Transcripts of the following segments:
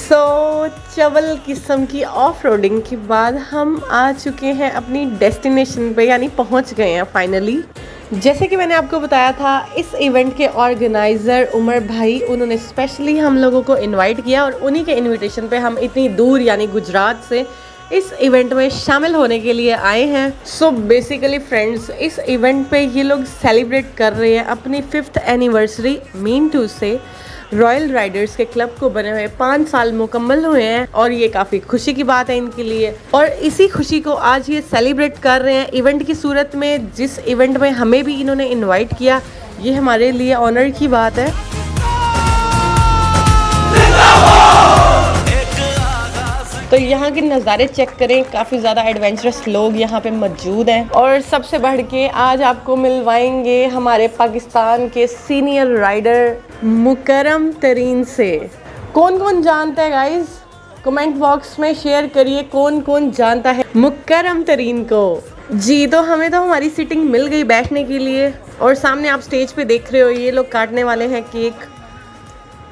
चवल किस्म की off roading के बाद हम आ चुके हैं अपनी डेस्टिनेशन पे, यानी पहुंच गए हैं फाइनली। जैसे कि मैंने आपको बताया था, इस इवेंट के ऑर्गेनाइज़र उमर भाई, उन्होंने स्पेशली हम लोगों को इनवाइट किया और उन्हीं के इनविटेशन पे हम इतनी दूर यानी गुजरात से इस इवेंट में शामिल होने के लिए आए हैं। सो बेसिकली फ्रेंड्स, इस इवेंट पे ये लोग सेलिब्रेट कर रहे हैं अपनी 5th एनिवर्सरी। मीन टू से रॉयल राइडर्स के क्लब को बने हुए 5 साल मुकम्मल हुए हैं और ये काफ़ी खुशी की बात है इनके लिए। और इसी खुशी को आज ये सेलिब्रेट कर रहे हैं इवेंट की सूरत में, जिस इवेंट में हमें भी इन्होंने इनवाइट किया। ये हमारे लिए ऑनर की बात है। तो यहाँ के नज़ारे चेक करें, काफ़ी ज़्यादा एडवेंचरस लोग यहाँ पे मौजूद हैं। और सबसे बढ़ के आज आपको मिलवाएंगे हमारे पाकिस्तान के सीनियर राइडर मुकर्रम तरीन से। कौन कौन जानता है गाइस, कमेंट बॉक्स में शेयर करिए कौन कौन जानता है मुकर्रम तरीन को। जी, तो हमें तो हमारी सीटिंग मिल गई बैठने के लिए। और सामने आप स्टेज पे देख रहे हो, ये लोग काटने वाले हैं केक।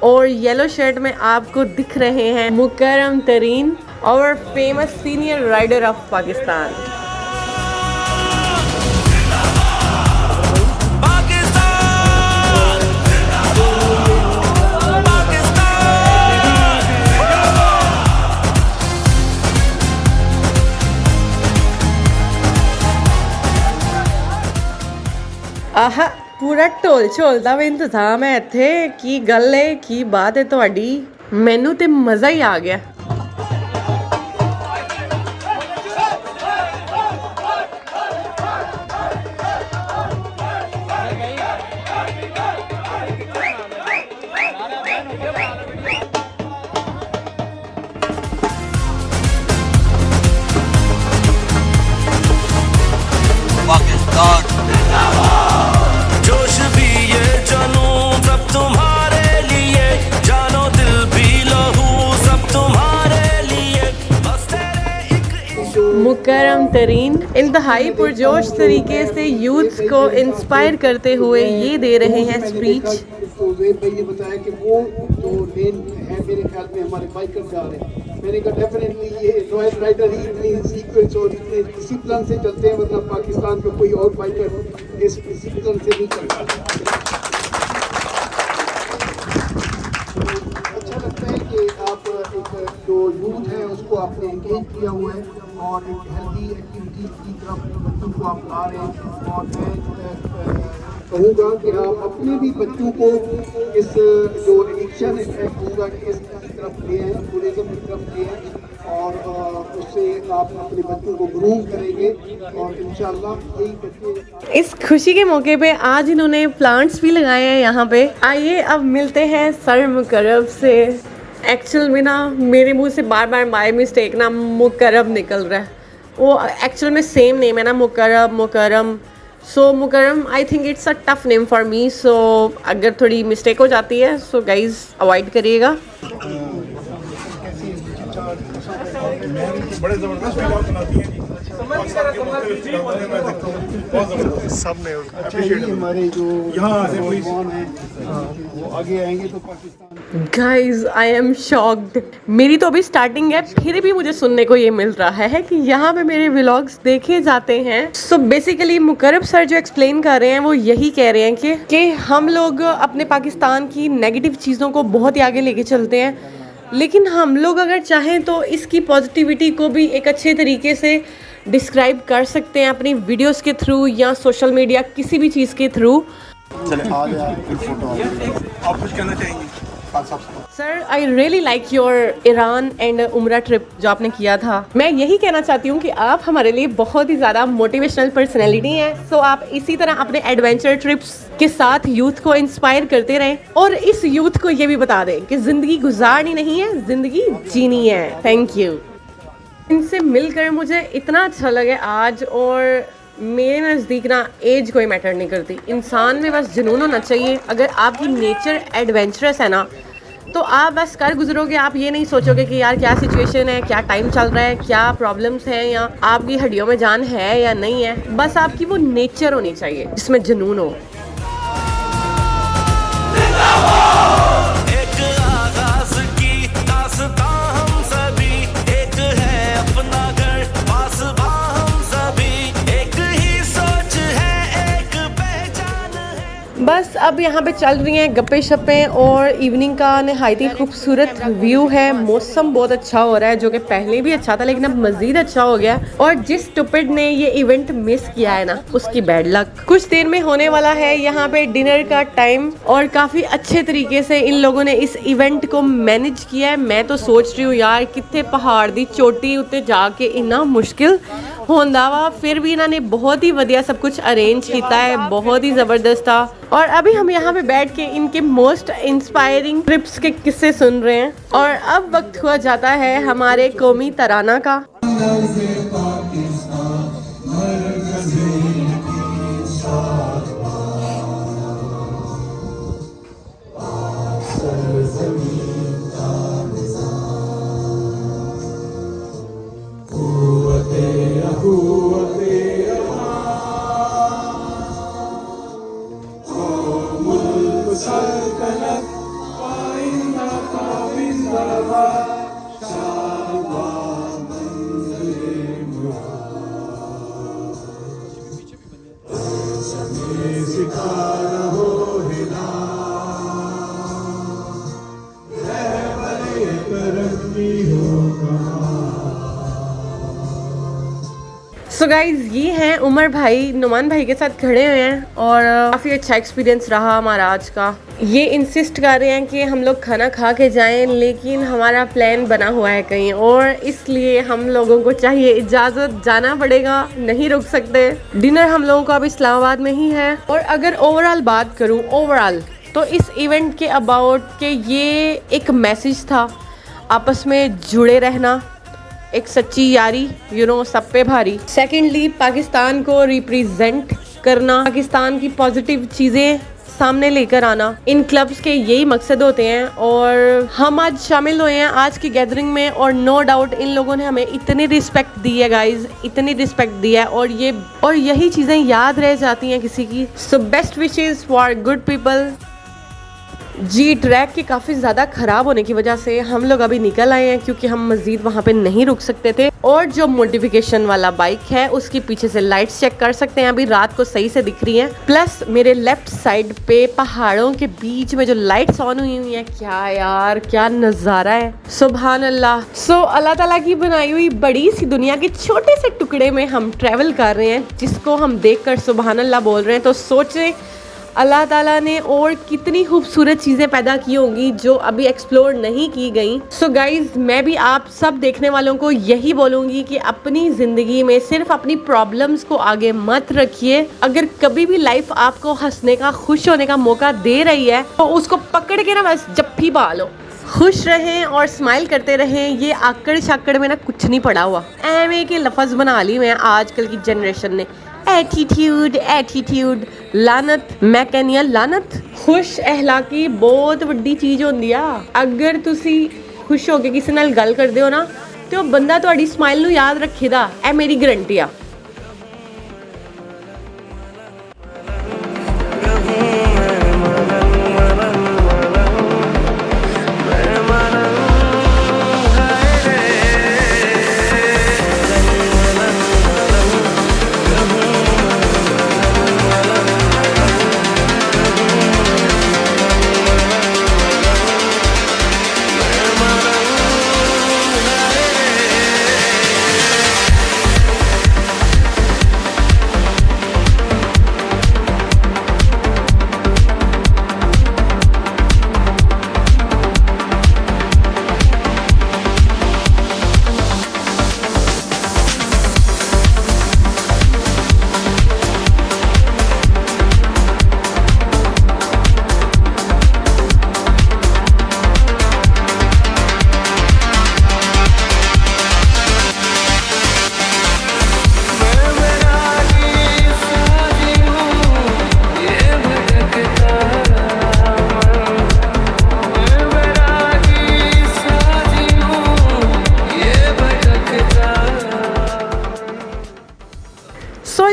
और येलो शर्ट में आपको दिख रहे हैं मुकर्रम तरीन, और famous senior rider of Pakistan. आहा, पूरा ढोल झोल ਦਾ ਵੀ ਇੰਤਜ਼ਾਮ ਹੈ ਇੱਥੇ। ਕੀ ਗੱਲ ਹੈ, ਕੀ ਬਾਤ ਹੈ ਤੁਹਾਡੀ? ਮੈਨੂੰ ਤੇ ਮਜ਼ਾ ਹੀ ਆ ਗਿਆ। मुकर्रम तरीन इंतहाई पुरजोश तरीके से यूथ को इंस्पायर करते हुए ये दे रहे हैं स्पीच। तो ज़ेब भाई ने बताया कि वो जो लेन है मेरे ख्याल में हमारे बाइकर जा रहे हैं। मैंने कहा डेफिनेटली ये रॉयल राइडर ही इतनी सीक्वेंस और इतने डिसिप्लिन से चलते हैं, मतलब पाकिस्तान में कोई और बाइकर इस डिसिप्लिन से नहीं चलता। अच्छा लगता है कि आप एक जो यूथ है उसको आपने एंगेज किया हुआ है और एक हेल्दी एक्टिविटी की तरफ बच्चों को आप ला रहे हैं। और मैं कहूँगा कि आप अपने भी बच्चों को इस जो एडिक्शन है कहूँगा कि इसकी तरफ ले आए, टूरिज्म की तरफ ले आए और उससे आप अपने बच्चों को ग्रूम करेंगे और इंशाल्लाह यही बच्चे। इस खुशी के मौके पे आज इन्होंने प्लांट्स भी लगाए हैं यहाँ पे। आइए अब मिलते हैं सर मुकर्रम से। एक्चुअल में ना मेरे मुंह से बार बार बाय मिस्टेक ना मुकर्रम निकल रहा है। वो एक्चुअल में सेम नेम है ना, Mukarram. So Mukarram, I think it's a tough name for me. So अगर थोड़ी मिस्टेक हो जाती है सो गाइज अवॉइड करिएगा। बड़े जबरदस्त वीडियो बनाती हैं जी। हमारे जो यहाँ से वो आगे आएंगे तो Pakistan. Guys I am shocked. मेरी तो अभी स्टार्टिंग है, फिर भी मुझे सुनने को ये मिल रहा है कि यहाँ पे मेरे व्लॉग्स देखे जाते हैं। सो बेसिकली मुकर्रम सर जो एक्सप्लेन कर रहे हैं वो यही कह रहे हैं कि हम लोग अपने पाकिस्तान की नेगेटिव चीज़ों को बहुत ही आगे लेके चलते हैं, लेकिन हम लोग अगर चाहें तो इसकी पॉजिटिविटी को भी एक अच्छे तरीके से डिस्क्राइब कर सकते हैं अपनी वीडियोस के थ्रू या सोशल मीडिया किसी भी चीज़ के थ्रू। आप कुछ कहना चाहेंगे? Sir I really like your Iran and उम्रा ट्रिप जो आपने किया था। मैं यही कहना चाहती हूँ कि आप हमारे लिए बहुत ही ज़्यादा मोटिवेशनल पर्सनैलिटी हैं। सो आप इसी तरह अपने एडवेंचर ट्रिप्स के साथ यूथ को इंस्पायर करते रहें और इस यूथ को ये भी बता दें कि ज़िंदगी गुजारनी नहीं है, ज़िंदगी जीनी है। Thank you. इनसे मिलकर मुझे इतना अच्छा लगे आज। और मेरे नज़दीक ना एज कोई मैटर नहीं करती, इंसान में बस जुनून होना चाहिए। अगर आपकी नेचर एडवेंचरस है ना तो आप बस कर गुजरोगे। आप ये नहीं सोचोगे कि यार क्या सिचुएशन है, क्या टाइम चल रहा है, क्या प्रॉब्लम्स हैं या आपकी हड्डियों में जान है या नहीं है। बस आपकी वो नेचर होनी चाहिए जिसमें जुनून हो। एक आगाज़ की दास्तां बस अब यहाँ पे चल रही हैं गप्पे शप्पे और इवनिंग का नहायत ही खूबसूरत व्यू है। मौसम बहुत अच्छा हो रहा है, जो कि पहले भी अच्छा था लेकिन अब मज़ीद अच्छा हो गया। और जिस स्टूपिड ने ये इवेंट मिस किया है ना, उसकी बैड लक। कुछ देर में होने वाला है यहाँ पे डिनर का टाइम और काफ़ी अच्छे तरीके से इन लोगों ने इस इवेंट को मैनेज किया है। मैं तो सोच रही हूँ यार, कितने पहाड़ दी चोटी उत्ते जाके इन्ना मुश्किल होंदा वा, फिर भी इन्होंने बहुत ही वधिया सब कुछ अरेंज किया है, बहुत ही ज़बरदस्त था। और अभी हम यहाँ पे बैठ के इनके मोस्ट इंस्पायरिंग ट्रिप्स के किस्से सुन रहे हैं। और अब वक्त हुआ जाता है हमारे कौमी तराना का। सो गाइज, ये हैं उमर भाई, नुमान भाई के साथ खड़े हुए हैं और काफ़ी अच्छा एक्सपीरियंस रहा हमारा आज का। ये इंसिस्ट कर रहे हैं कि हम लोग खाना खा के जाएं, लेकिन हमारा प्लान बना हुआ है कहीं और, इसलिए हम लोगों को चाहिए इजाज़त, जाना पड़ेगा, नहीं रुक सकते। डिनर हम लोगों का अब इस्लामाबाद में ही है। और अगर ओवरऑल बात करूँ तो इस इवेंट के अबाउट के ये एक मैसेज था, आपस में जुड़े रहना, एक सच्ची यारी, सब पे भारी। सेकेंडली, पाकिस्तान को रिप्रेजेंट करना, पाकिस्तान की पॉजिटिव चीज़ें सामने लेकर आना, इन क्लब्स के यही मकसद होते हैं। और हम आज शामिल हुए हैं आज की गैदरिंग में और नो डाउट इन लोगों ने हमें इतनी रिस्पेक्ट दी है गाइज, इतनी रिस्पेक्ट दी है और यही चीज़ें याद रह जाती हैं किसी की। So best wishes for good people. जी, ट्रैक के काफ़ी ज़्यादा ख़राब होने की वजह से हम लोग अभी निकल आए हैं, क्योंकि हम मज़ीद वहाँ पे नहीं रुक सकते थे। और जो मॉडिफिकेशन वाला बाइक है उसकी पीछे से लाइट्स चेक कर सकते हैं, अभी रात को सही से दिख रही हैं। प्लस मेरे लेफ्ट साइड पे पहाड़ों के बीच में जो लाइट्स ऑन हुई हैं, क्या यार, क्या नज़ारा है, सुभान अल्लाह। सो अल्लाह ताला की बनाई हुई बड़ी सी दुनिया के छोटे से टुकड़े में हम ट्रैवल कर रहे हैं, जिसको हम देख कर सुभान अल्लाह बोल रहे हैं। तो सोचें अल्लाह ताला ने और कितनी खूबसूरत चीज़ें पैदा की होंगी जो अभी एक्सप्लोर नहीं की गई। सो गाइज, मैं भी आप सब देखने वालों को यही बोलूँगी कि अपनी ज़िंदगी में सिर्फ अपनी प्रॉब्लम्स को आगे मत रखिए। अगर कभी भी लाइफ आपको हंसने का, खुश होने का मौका दे रही है तो उसको पकड़ के ना बस जप्फी पा लो, खुश रहें और स्माइल करते रहें। ये आकड़ शाकड़ में ना कुछ नहीं पड़ा हुआ, एम के लफ्ज़ बना ली मैं आजकल की जनरेशन ने, एटीट्यूड, लानत। मैं कहनी आ लानत। खुश अहलाकी बहुत वड्डी चीज़ होंदी आ। अगर तुसी खुश होके किसी नाल गल करदे हो ना, तो बंदा तुहाडी स्माइल नू याद रखेगा, ए मेरी गारंटी आ।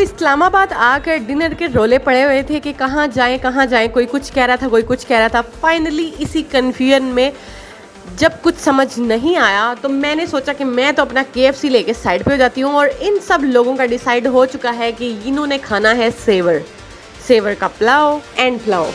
इस्लामाबाद आकर डिनर के रोले पड़े हुए थे कि कहाँ जाएं, कोई कुछ कह रहा था, कोई कुछ कह रहा था। फाइनली इसी कन्फ्यूजन में जब कुछ समझ नहीं आया तो मैंने सोचा कि मैं तो अपना KFC लेके साइड पे हो जाती हूँ। और इन सब लोगों का डिसाइड हो चुका है कि इन्होंने खाना है सेवर। सेवर का पुलाव एंड पुलाव।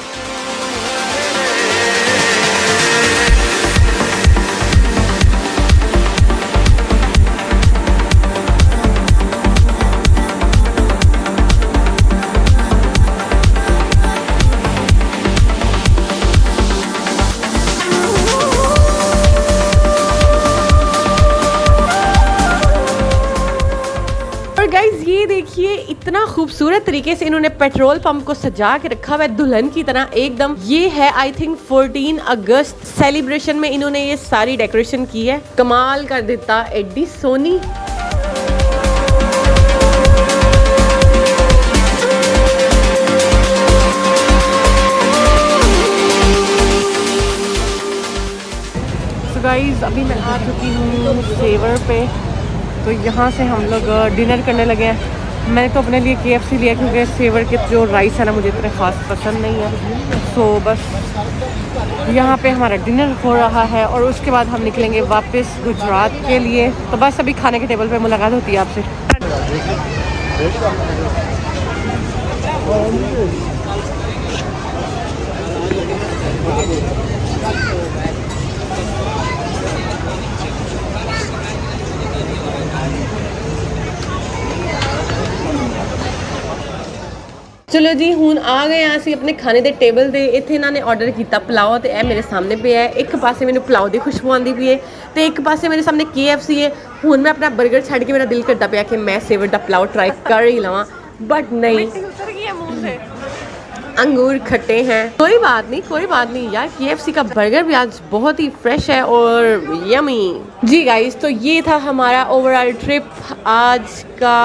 ये देखिए इतना खूबसूरत तरीके से इन्होंने पेट्रोल पंप को सजा के रखा हुआ है दुल्हन की तरह एकदम। ये है आई थिंक 14 अगस्त सेलिब्रेशन में इन्होंने ये सारी डेकोरेशन की है। कमाल कर देता एडी सोनी। So guys, अभी मैं आ चुकी हूँ सेवर पे। तो यहाँ से हम लोग डिनर करने लगे हैं। मैंने तो अपने लिए KFC लिया क्योंकि सेवर के जो राइस है ना मुझे इतने ख़ास पसंद नहीं है। सो बस यहाँ पे हमारा डिनर हो रहा है और उसके बाद हम निकलेंगे वापस गुजरात के लिए। तो बस अभी खाने के टेबल पे मुलाकात होती है आपसे। चलो जी हूँ आ गए यहाँ से अपने खाने के टेबल दे। इत्थे इन्होंने ऑर्डर किया पुलाव तो यह मेरे सामने पे है। एक पासे मैंने पुलाव की खुशबू आती पई है तो एक पासे मेरे सामने KFC है। हूँ मैं अपना बर्गर छड़ के मेरा दिल करता पाया कि मैं सेवर का पुलाव ट्राई कर ही लवां, बट नहीं, अंगूर खट्टे हैं। कोई बात नहीं यार, KFC का बर्गर भी आज बहुत ही फ्रेश है और यमी। जी गाइस, तो ये था हमारा ओवरऑल ट्रिप आज का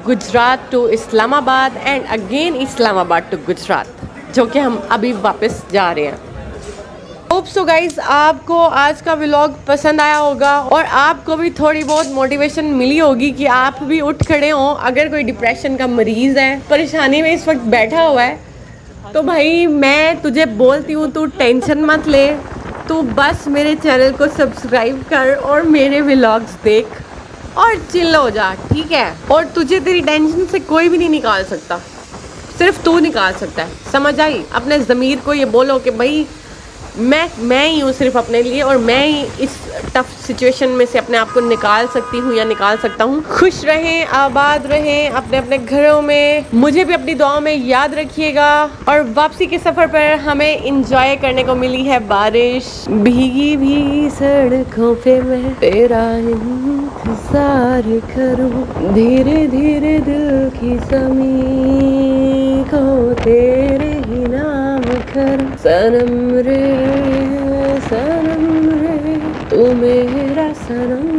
Gujrat to Islamabad and again Islamabad to Gujrat, जो कि हम अभी वापस जा रहे हैं। होप सो गाइस आपको आज का व्लॉग पसंद आया होगा और आपको भी थोड़ी बहुत मोटिवेशन मिली होगी कि आप भी उठ खड़े हों। अगर कोई डिप्रेशन का मरीज़ है, परेशानी में इस वक्त बैठा हुआ है, तो भाई मैं तुझे बोलती हूँ तू टेंशन मत ले, तू बस मेरे चैनल को सब्सक्राइब कर और मेरे व्लॉग्स देख और चिल हो जा, ठीक है। और तुझे तेरी टेंशन से कोई भी नहीं निकाल सकता, सिर्फ तू निकाल सकता है, समझ आई। अपने ज़मीर को ये बोलो कि भाई मैं ही हूँ सिर्फ अपने लिए और मैं ही इस टफ सिचुएशन में से अपने आप को निकाल सकती हूँ या निकाल सकता हूँ। खुश रहें, आबाद रहें अपने अपने घरों में। मुझे भी अपनी दुआओं में याद रखिएगा। और वापसी के सफ़र पर हमें इंजॉय करने को मिली है बारिश। भीगी भीगी सड़कों पे मैं तेरा इंतजार करूँ, धीरे धीरे दिल की ज़मीं को तेरे ही नाम करूँ। सनम रे तू मेरा सनम